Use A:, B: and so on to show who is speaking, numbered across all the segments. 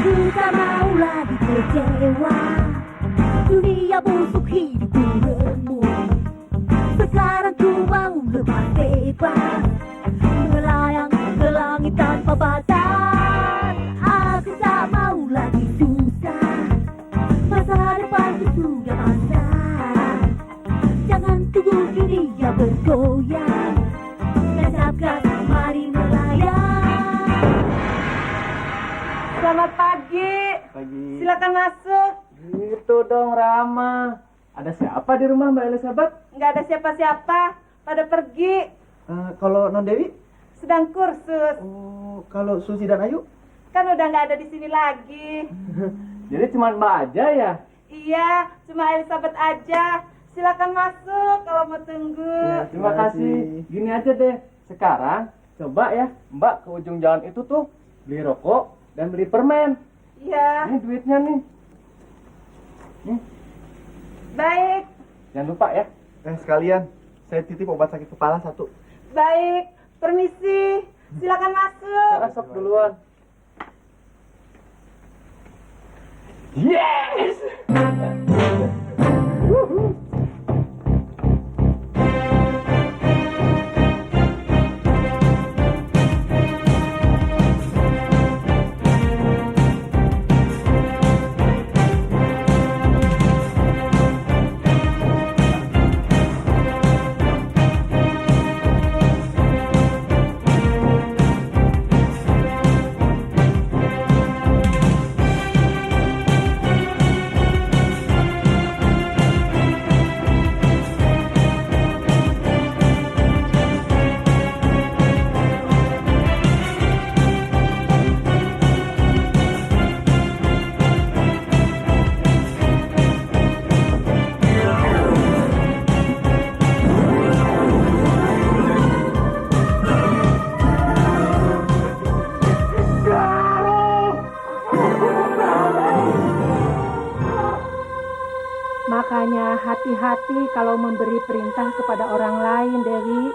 A: Tak mau lagi kecewa, dunia busuk hidupku remuk. Sekarang ku mau lepas bebas, melayang ke langit tanpa batas. Aku tak mau lagi susah, masa depanku sudah pasrah. Jangan tunggu dunia bergoyang, tancap gas, mari melayang.
B: Selamat pagi.
C: Pagi.
B: Silakan masuk.
C: Gitu dong, Rama. Ada siapa di rumah Mbak Elizabeth?
B: Nggak ada siapa-siapa. Pada pergi.
C: Kalau Non Dewi?
B: Sedang kursus.
C: Oh, kalau Susi dan Ayu?
B: Kan udah nggak ada di sini lagi.
C: Jadi cuma Mbak aja ya?
B: Iya, cuma Elizabeth aja. Silakan masuk kalau mau tunggu.
C: Ya, terima kasih. Gini aja deh, sekarang coba ya Mbak ke ujung jalan itu tuh beli rokok dan beli permen.
B: Iya.
C: Ini duitnya nih. Nih,
B: Baik,
C: jangan lupa ya.
D: Sekalian, saya titip obat sakit kepala 1.
B: baik. Permisi. Silakan masuk.
C: Saya sok duluan. Yes!
E: Makanya hati-hati kalau memberi perintah kepada orang lain, Dewi.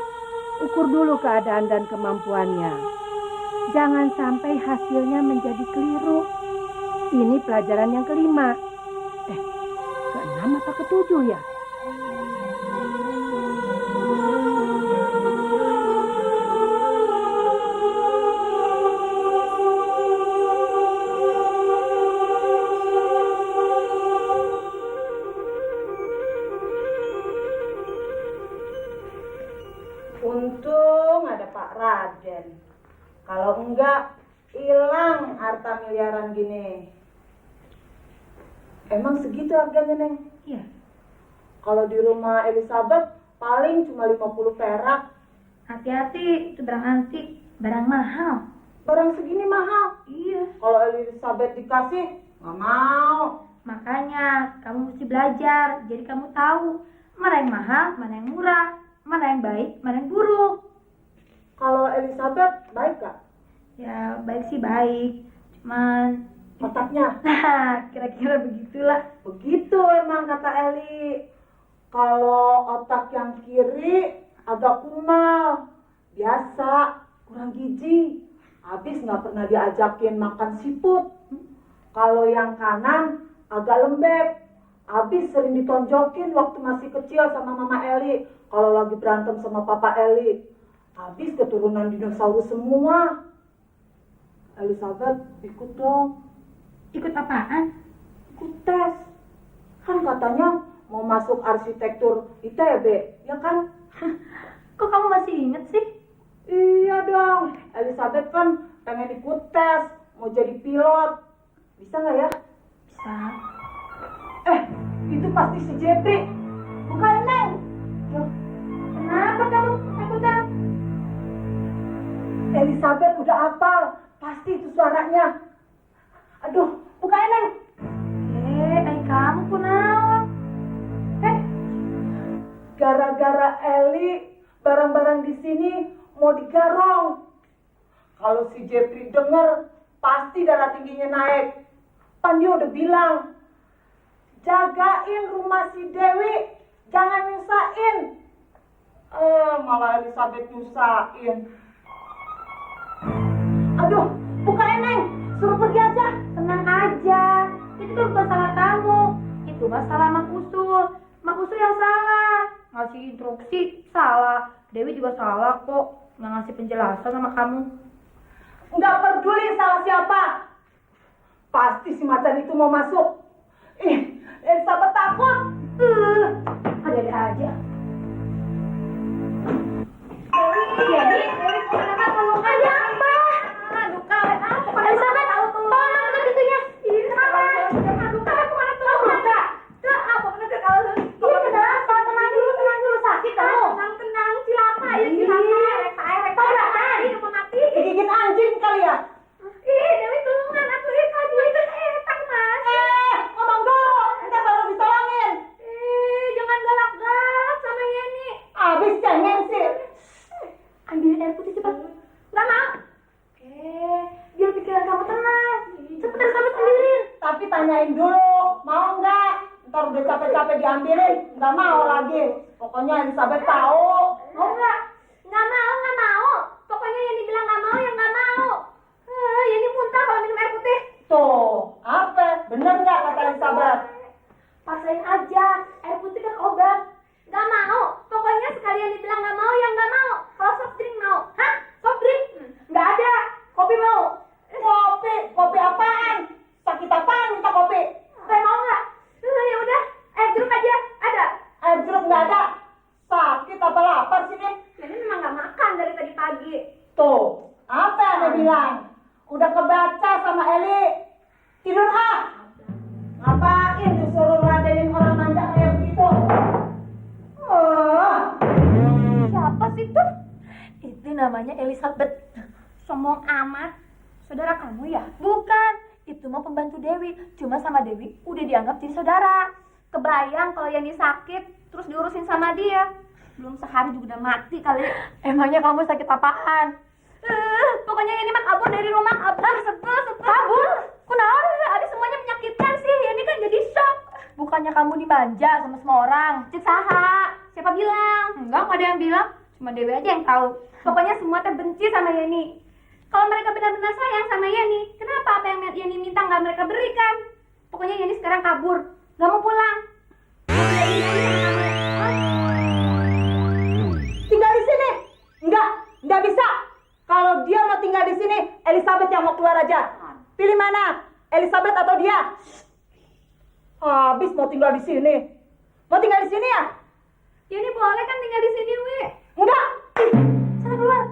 E: Ukur dulu keadaan dan kemampuannya. Jangan sampai hasilnya menjadi keliru. Ini pelajaran yang kelima. Keenam atau ketujuh ya?
B: Untung ada Pak Raden. Kalau enggak, hilang harta miliaran gini. Emang segitu harganya, Neng?
E: Iya.
B: Kalau di rumah Elizabeth paling cuma 50 perak.
A: Hati-hati, itu barang antik, barang mahal.
B: Barang segini mahal.
A: Iya.
B: Kalau Elizabeth dikasih, nggak mau.
A: Makanya kamu mesti belajar, jadi kamu tahu mana yang mahal, mana yang murah, mana yang baik, mana yang buruk.
B: Kalau Elizabeth baik gak?
A: Ya baik sih baik, cuman
B: Otaknya?
A: nah kira-kira begitulah.
B: Begitu emang kata Eli. Kalau otak yang kiri agak kumal, biasa, kurang gizi. Habis nggak pernah diajakin makan siput. Kalau yang kanan agak lembek, habis sering ditonjokin waktu masih kecil sama Mama Eli. Kalau lagi berantem sama Papa Eli, habis keturunan dinosaurus semua. Elizabeth ikut dong.
A: Ikut apaan?
B: Ikut tes. Kan katanya mau masuk arsitektur ITB, ya kan?
A: Kok kamu masih inget sih?
B: Iya dong. Elizabeth kan pengen ikut tes, mau jadi pilot. Bisa nggak ya?
A: Bisa.
B: Itu pasti si Jepri. Bukan Neng. Loh,
A: Kenapa kamu takutan?
B: Elizabeth udah hafal. Pasti itu suaranya. Aduh, bukan Neng.
A: Kamu kunaon?
B: Gara-gara Eli, barang-barang di sini mau digarong. Kalau si Jepri denger, pasti darah tingginya naik. Pan dia udah bilang, jagain rumah si Dewi, jangan nyusahin. Malah Elizabeth nyusahin. Aduh, buka Neng, suruh pergi aja.
A: Tenang itu kan bukan salah kamu. Itu masalah Mak Usul. Mak Usul yang salah. Ngasih instruksi salah. Dewi juga salah kok. Nggak ngasih penjelasan sama kamu.
B: Nggak peduli salah siapa. Pasti si macan itu mau masuk. Elizabeth takut.
A: Ada aja. Dewi, kenapa kamu ada apa? Aduh, kalian apa? Elizabeth, tolong tutup pintunya. Kenapa? Aduh, kalian kemana tuh? Apa kenapa kalau? Iya kenapa? Tenang dulu, sakit kamu. Tenang, cilaka ya cilaka. Air mati.
B: Digigit anjing kali ya?
A: Dewi tolongan aku itu etak mas.
B: Ngomong dulu, ntar baru ditolongin.
A: Jangan galak-galak sama Yeni.
B: Abis cengeng sih.
A: Ambilin air putih cepat. Nggak mau. Biar pikiran kamu tenang. Cepet harus kamu ambilin.
B: Tapi tanyain dulu, mau nggak? Ntar udah capek-capek diambilin, nggak mau lagi. Pokoknya Elizabeth tahu.
A: Mau nggak? Nggak mau. Pokoknya Yeni bilang nggak mau, ya nggak mau. Yeni muntah kalau minum air putih.
B: Tuh, apa? Bener nggak kata Elizabeth?
A: Paksain aja. Air putih kan obat. Nggak mau. Pokoknya sekalian dibilang nggak mau, ya nggak mau. Kalau soft drink mau. Hah? Soft drink? Nggak ada. Kopi mau.
B: Kopi apaan? Sakit apaan minta kopi?
A: Saya mau nggak? Ya udah. Air jeruk aja. Ada.
B: Air jeruk nggak ada. Sakit apa lapar sih nih?
A: Yeni memang nggak makan dari tadi pagi.
B: Tuh, apa yang dia bilang? Udah kebaca sama Eli. Tidur ah. Ngapain disuruh ladenin orang manja kayak begitu?
A: Siapa sih tuh? Itu namanya Elizabeth. Sombong amat. Saudara kamu ya? Bukan. Itu mah pembantu Dewi. Cuma sama Dewi udah dianggap jadi saudara. Kebayang kalau Yani sakit terus diurusin sama dia. Belum sehari juga udah mati kali. Emangnya kamu sakit apaan? Pokoknya Yani mah kabur dari rumah. Sebel. Kabur? Kenapa? Abis semuanya menyakitkan sih. Yani kan jadi shock. Bukannya kamu dimanja sama semua orang? Cik Saha. Siapa bilang? Enggak ada yang bilang. Cuma Dewi aja yang tahu. Pokoknya semua teh benci sama Yani. Kalau mereka benar-benar sayang sama Yani, kenapa apa yang Yani minta nggak mereka berikan? Pokoknya Yani sekarang kabur, nggak mau pulang.
B: Tinggal di sini? Nggak bisa. Kalau dia mau tinggal di sini, Elizabeth yang mau keluar aja. Pilih mana? Elizabeth atau dia? Habis mau tinggal di sini. Mau tinggal di sini ya?
A: Yani boleh kan tinggal di sini, Wi?
B: Enggak.
A: Sana keluar.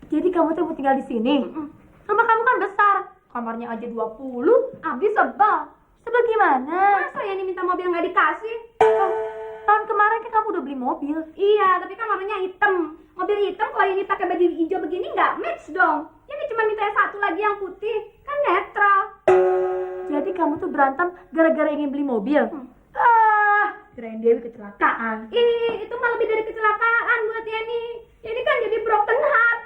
A: Jadi kamu tuh mau tinggal di sini? Rumah kamu kan besar. Kamarnya aja 20, habis sebel. Sebel gimana? Masa Yani minta mobil nggak dikasih? Tahun kemarin kan kamu udah beli mobil. Iya, tapi kan warnanya hitam. Mobil hitam kalau Yani pakai baju hijau begini nggak match dong. Yani cuma minta satu lagi yang putih, kan netral. Jadi kamu tuh berantem gara-gara ingin beli mobil? Kirain Dewi kecelakaan. Itu mah lebih dari kecelakaan buat Yani. Yani kan jadi broken heart.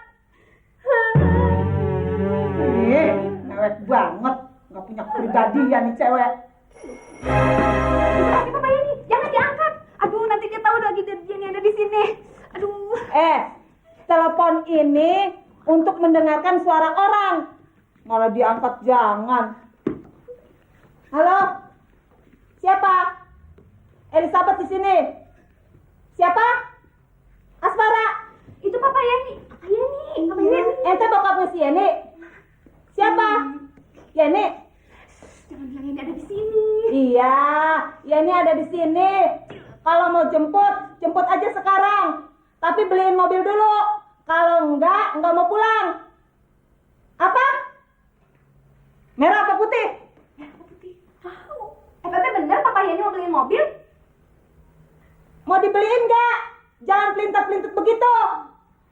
B: Mewek banget. Nggak punya kepribadian nih cewek.
A: Tapi Papa Yani, jangan diangkat. Aduh, nanti kita udah lagi Yani ada di sini. Aduh.
B: Telepon ini untuk mendengarkan suara orang. Malah diangkat jangan. Halo? Siapa? Elizabeth di sini. Siapa? Asmara.
A: Itu Papa Yani. Papa Yani.
B: Ente bokapnya si Yeni. Siapa? Yeni.
A: Jangan bilang ini ada di sini.
B: Iya, Yeni ada di sini. Kalau mau jemput aja sekarang. Tapi beliin mobil dulu. Kalau enggak mau pulang. Apa? Merah apa putih?
A: Merah putih. Tahu. Tapi bener Papa Yani mau beliin mobil?
B: Mau dibeliin enggak? Jangan pelintat-pelintut begitu.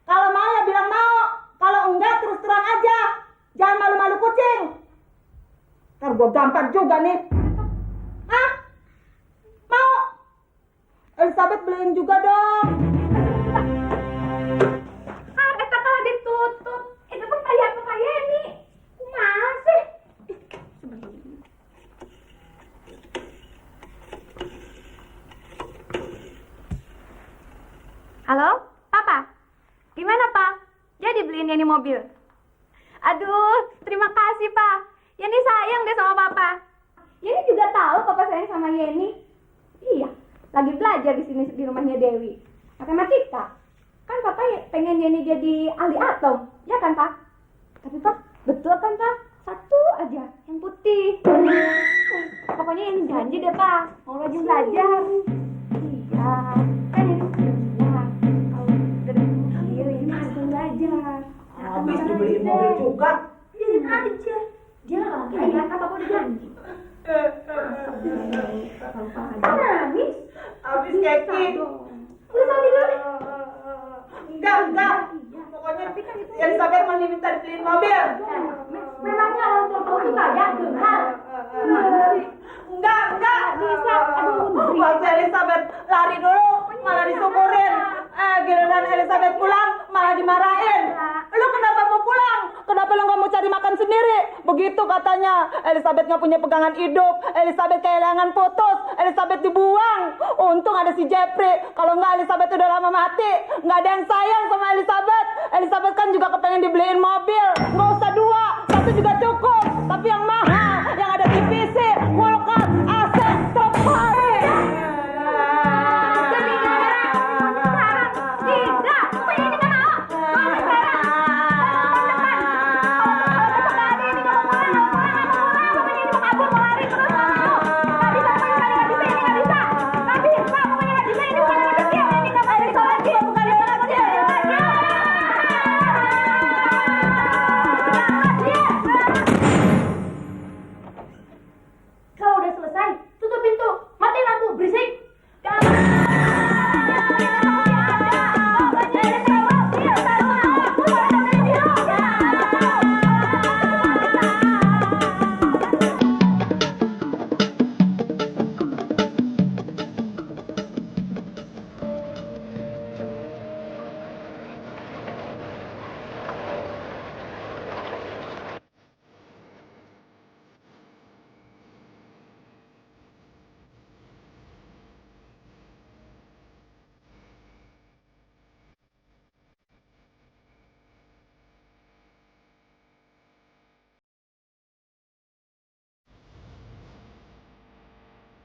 B: Kalau mau ya bilang mau. Kalau enggak terus terang aja. Jangan malu-malu kucing. Ntar gue gampar juga nih. Hah? Mau? Elizabeth beliin juga dong.
A: Eta kalau ditutup. Itu kan kayak Papa Yani. Masih. Halo, Papa? Gimana, Pak? Jadi beliin Yani mobil? Aduh, terima kasih, Pak. Yeni sayang deh sama papa. Yeni juga tahu papa sayang sama Yeni. Iya, lagi belajar di sini di rumahnya Dewi. Matematika. Kan papa pengen Yeni jadi ahli atom, ya kan pak? Tapi pak, betul kan pak? Satu aja, yang putih. Pokoknya Yeni janji deh pak, mau rajin belajar. Iya, kan Yeni sudah bilang kalau udah mobil Yeni harus belajar.
B: Habis dibeliin mobil juga.
A: Biarin aja. Dia orang kaya, kan papa udah janji. Kok nangis?
B: Habis keki.
A: Udah sampai dulu deh.
B: Enggak. Pokoknya Elizabeth mau minta dibeliin mobil.
A: Memangnya orang tua kamu tuh kaya, Tuhan?
B: Enggak.
A: Bisa, aduh.
B: Waktu Elizabeth lari dulu, malah disyukurin. Giliran Elizabeth pulang, malah dimarahin. Lu kenapa mau pulang? Kenapa lu nggak mau cari makan sendiri? Begitu katanya. Elizabeth nggak punya pegangan hidup. Elizabeth kehilangan putus. Elizabeth dibuang. Untung ada si Jeffrey. Kalau nggak Elizabeth udah lama mati. Nggak ada yang sayang sama Elizabeth. Elizabeth kan juga kepengen dibeliin mobil. Nggak usah dua, satu juga cukup. Tapi yang mahal, yang ada TVC, kulkas, AC, tempat.
A: Kalau udah selesai, tutup pintu, matiin lampu, berisik.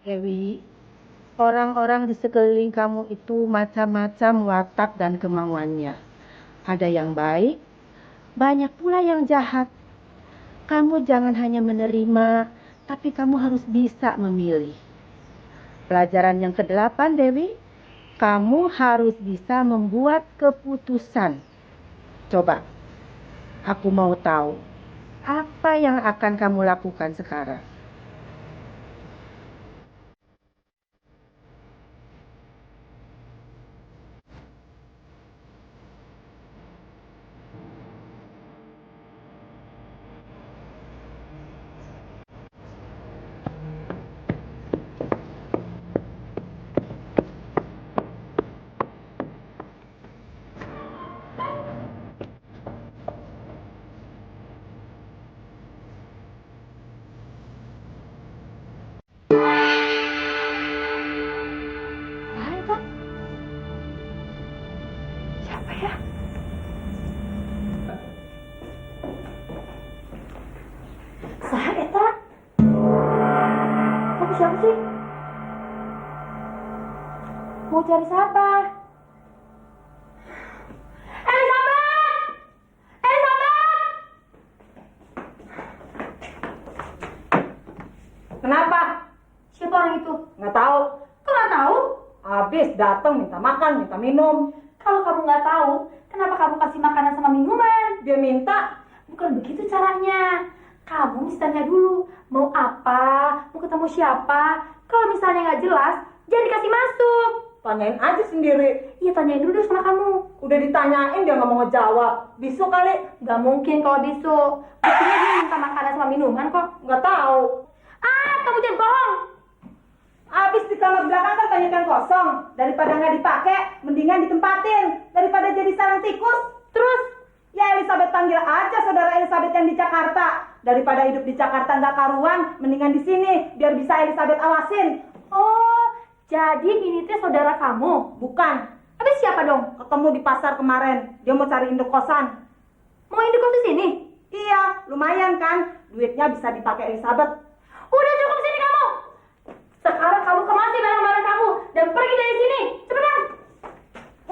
E: Dewi, orang-orang di sekeliling kamu itu macam-macam watak dan kemauannya. Ada yang baik, banyak pula yang jahat. Kamu jangan hanya menerima, tapi kamu harus bisa memilih. Pelajaran yang ke-8, Dewi, kamu harus bisa membuat keputusan. Coba, aku mau tahu, apa yang akan kamu lakukan sekarang?
A: Siapa ya? Saha eta? Kamu siapa sih? Mau cari siapa? Elizabeth! Elizabeth!
B: Kenapa?
A: Siapa orang itu?
B: Nggak tahu.
A: Kok nggak tahu?
B: Habis datang minta makan, minta minum.
A: Kalau kamu nggak tahu, kenapa kamu kasih makanan sama minuman?
B: Dia minta.
A: Bukan begitu caranya. Kamu mesti tanya dulu, mau apa, mau ketemu siapa. Kalau misalnya nggak jelas, jangan dikasih masuk.
B: Tanyain aja sendiri.
A: Iya, tanyain dulu deh sama kamu.
B: Udah ditanyain dia nggak mau ngejawab. Bisu kali.
A: Nggak mungkin kalau bisu. Buktinya dia minta makanan sama minuman kok.
B: Nggak tahu.
A: Kamu jangan bohong.
B: Habis di kamar belakang kan banyak yang kosong. Daripada nggak dipakai, mendingan ditempatin. Daripada jadi sarang tikus. Terus, ya Elizabeth panggil aja saudara Elizabeth yang di Jakarta. Daripada hidup di Jakarta nggak karuan, mendingan di sini biar bisa Elizabeth awasin.
A: Oh, jadi ini teh saudara kamu?
B: Bukan.
A: Habis siapa dong?
B: Ketemu di pasar kemarin. Dia mau cari induk kosan.
A: Mau induk kos di sini?
B: Iya, lumayan kan? Duitnya bisa dipakai Elizabeth.
A: Udah cukup sini kamu. Sekarang kamu kemasi barang-barang kamu dan pergi dari sini. Cepetan.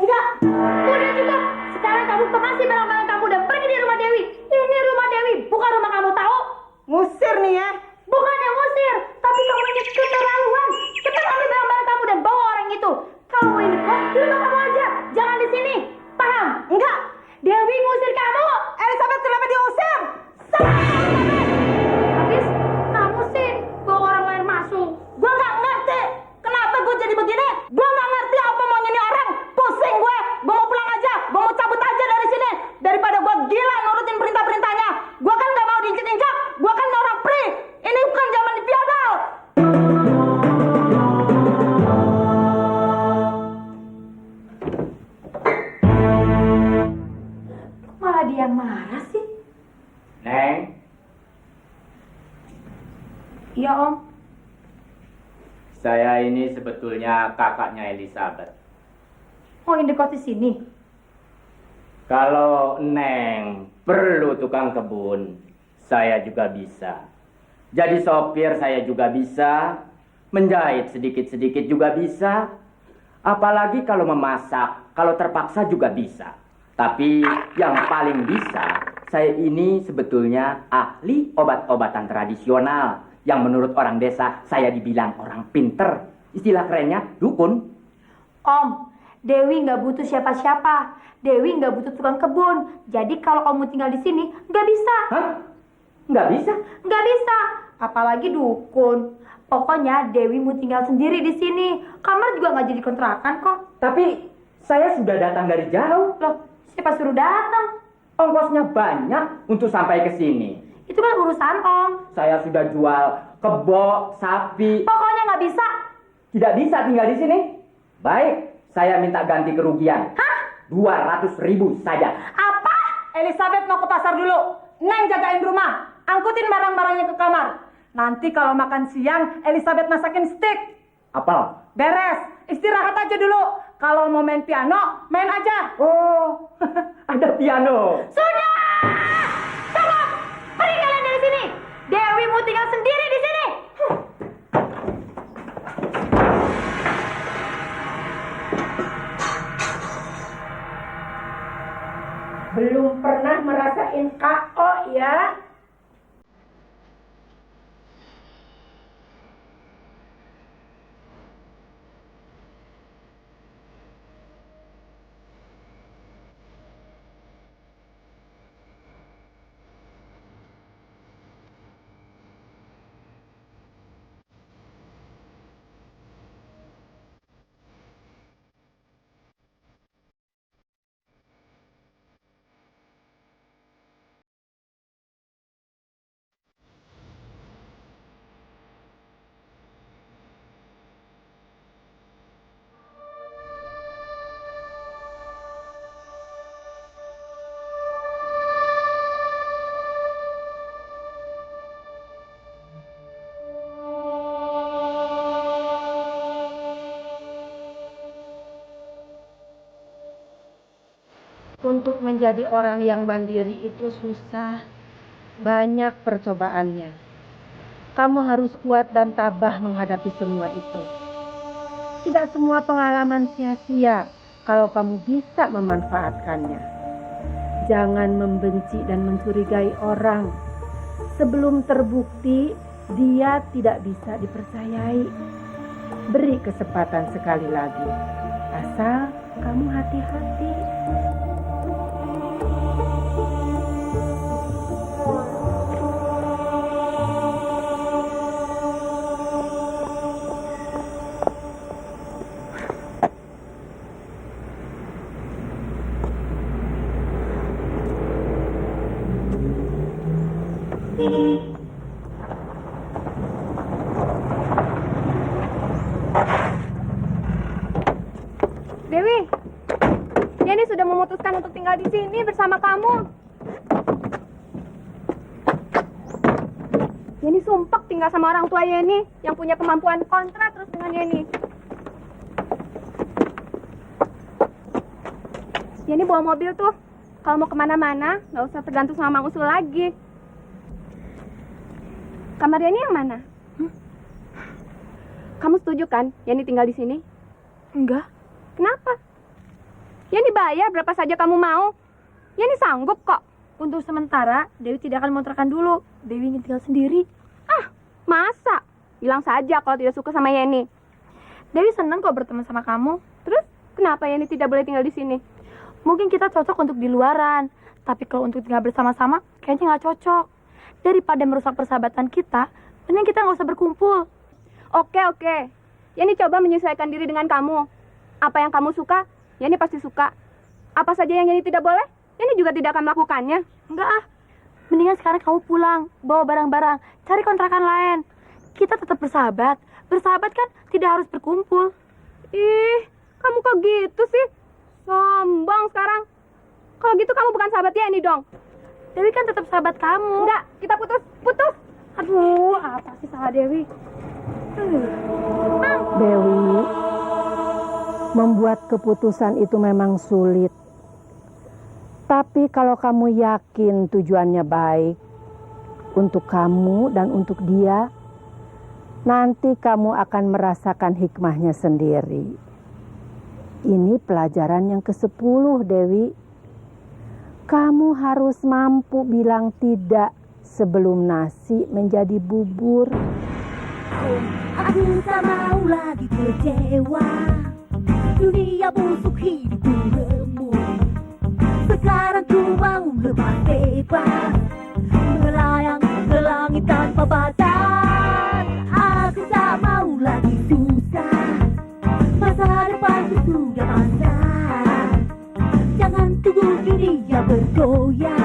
B: Enggak.
A: Udah cukup. Sekarang kamu kemasi barang-barang kamu dan pergi dari rumah Dewi. Ini rumah Dewi, bukan rumah kamu, tahu?
B: Ngusir nih ya.
A: Bukannya ngusir, tapi kamu ini keterlaluan. Cepat ambil barang-barang kamu dan bawa orang itu. Kamu ini kos di rumah kamu aja, jangan di sini. Paham?
B: Enggak.
A: Dewi ngusir kamu.
B: Elizabeth kenapa diusir?
A: Habis kamu sih bawa orang lain masuk.
B: Gue nggak ngerti. Kenapa gue jadi begini? Gue nggak ngerti apa maunya nih orang. Pusing gue. Gue mau pulang aja. Gue mau cabut aja dari sini. Daripada gue gila nurutin perintah-perintahnya. Gue kan nggak mau diinjak-injak. Gue kan orang free. Ini bukan zaman di feodal.
A: Malah dia marah sih.
C: Neng,
A: Iya om.
C: saya ini sebetulnya kakaknya Elizabeth.
A: Mau indekos di sini.
C: Kalau Neng perlu tukang kebun, saya juga bisa. Jadi sopir saya juga bisa, menjahit sedikit-sedikit juga bisa. Apalagi kalau memasak, kalau terpaksa juga bisa. Tapi yang paling bisa, saya ini sebetulnya ahli obat-obatan tradisional. Yang menurut orang desa, saya dibilang orang pinter. Istilah kerennya, dukun.
A: Om, Dewi nggak butuh siapa-siapa. Dewi nggak butuh tukang kebun. Jadi kalau om mau tinggal di sini, nggak bisa.
C: Hah? Nggak bisa?
A: Nggak bisa. Apalagi dukun. Pokoknya Dewi mau tinggal sendiri di sini. Kamar juga nggak jadi kontrakan kok.
C: Tapi saya sudah datang dari jauh.
A: Loh, siapa suruh datang?
C: Ongkosnya banyak untuk sampai ke sini.
A: Itu kan urusan om.
C: Saya sudah jual kebo, sapi.
A: Pokoknya nggak bisa.
C: Tidak bisa tinggal di sini. Baik, saya minta ganti kerugian.
A: Hah?
C: 200.000 saja.
A: Apa?
B: Elizabeth mau ke pasar dulu. Neng jagain rumah. Angkutin barang-barangnya ke kamar. Nanti kalau makan siang, Elizabeth masakin steak.
C: Apel?
B: Beres. Istirahat aja dulu. Kalau mau main piano, main aja.
C: Oh, ada piano.
A: Sudah! Tolong! Pergi kalian dari sini! Dewi mau tinggal sendiri di sini!
E: Belum pernah merasain KO ya? Untuk menjadi orang yang mandiri itu susah, banyak percobaannya. Kamu harus kuat dan tabah menghadapi semua itu. Tidak semua pengalaman sia-sia kalau kamu bisa memanfaatkannya. Jangan membenci dan mencurigai orang. Sebelum terbukti, dia tidak bisa dipercayai. Beri kesempatan sekali lagi. Asal kamu hati-hati.
A: Dewi, Yeni sudah memutuskan untuk tinggal di sini bersama kamu. Yeni sumpah tinggal sama orang tua Yeni yang punya kemampuan kontrak terus dengan Yeni. Yeni bawa mobil tuh.
F: Kalau mau kemana-mana, nggak usah tergantung sama Mang Usul lagi. Kamar Yani yang mana? Kamu setuju kan Yani tinggal di sini?
A: Enggak.
F: Kenapa? Yani bayar berapa saja kamu mau. Yani sanggup kok.
A: Untuk sementara, Dewi tidak akan mengontrakan dulu. Dewi ingin tinggal sendiri.
F: Ah, masa? Bilang saja kalau tidak suka sama Yani.
A: Dewi senang kok berteman sama kamu.
F: Terus, kenapa Yani tidak boleh tinggal di sini?
A: Mungkin kita cocok untuk di luaran. Tapi kalau untuk tinggal bersama-sama, kayaknya nggak cocok. Daripada merusak persahabatan kita, mending kita nggak usah berkumpul.
F: Oke. Yani coba menyesuaikan diri dengan kamu. Apa yang kamu suka, Yani pasti suka. Apa saja yang Yani tidak boleh, Yani juga tidak akan melakukannya.
A: Enggak ah. Mendingan sekarang kamu pulang, bawa barang-barang, cari kontrakan lain. Kita tetap bersahabat. Bersahabat kan tidak harus berkumpul.
F: Ih, kamu kok gitu sih? Sombong sekarang. Kalau gitu kamu bukan sahabat Yani dong.
A: Dewi kan tetap sahabat kamu.
F: Enggak, kita putus.
A: Aduh, apa sih salah Dewi?
E: Dewi, membuat keputusan itu memang sulit. Tapi kalau kamu yakin tujuannya baik untuk kamu dan untuk dia, nanti kamu akan merasakan hikmahnya sendiri. Ini pelajaran yang ke-10, Dewi. Kamu harus mampu bilang tidak sebelum nasi menjadi bubur.
G: Aku tak mau lagi kecewa. Dunia busuk hidupku remuk. Sekarang ku mau lepas bebas, melayang ke langit tanpa batas. Aku tak mau lagi susah. Masa depanku sudah pasrah. Jangan tunggu dunia bergoyang.